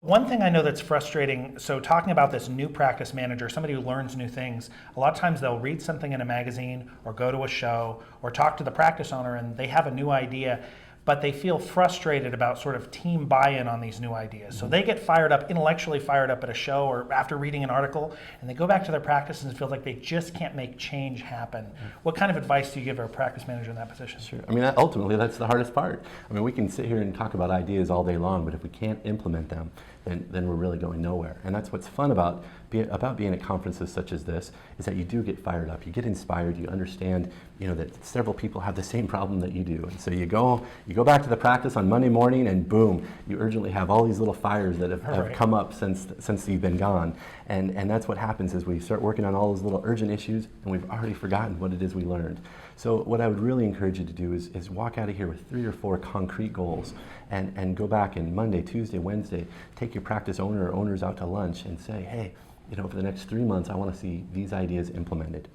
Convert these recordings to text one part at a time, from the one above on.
One thing I know that's frustrating, so talking about this new practice manager, somebody who learns new things, a lot of times they'll read something in a magazine or go to a show or talk to the practice owner and they have a new idea, but they feel frustrated about sort of team buy-in on these new ideas. So they get fired up, intellectually fired up at a show or after reading an article, and they go back to their practice and feel like they just can't make change happen. What kind of advice do you give a practice manager in that position? Sure. I mean, ultimately, that's the hardest part. I mean, we can sit here and talk about ideas all day long, but if we can't implement them, then we're really going nowhere. And that's what's fun about being at conferences such as this, is that you do get fired up, you get inspired, you understand, that several people have the same problem that you do. And so you go back to the practice on Monday morning and boom, you urgently have all these little fires that have come up since you've been gone. And that's what happens is we start working on all those little urgent issues and we've already forgotten what it is we learned. So what I would really encourage you to do is walk out of here with 3 or 4 concrete goals and go back and Monday, Tuesday, Wednesday, take your practice owner or owners out to lunch and say, hey, for the next 3 months, I want to see these ideas implemented.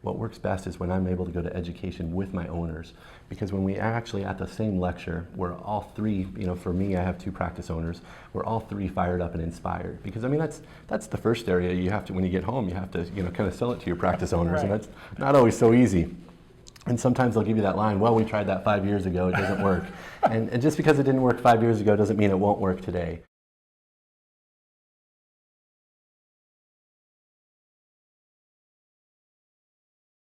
What works best is when I'm able to go to education with my owners, because when we actually at the same lecture, we're all 3, for me, I have 2 practice owners, we're all 3 fired up and inspired. Because I mean, that's the first area you have to, when you get home, you have to, kind of sell it to your practice owners, and that's not always so easy. And sometimes they'll give you that line, well, we tried that 5 years ago, it doesn't work. And just because it didn't work 5 years ago doesn't mean it won't work today.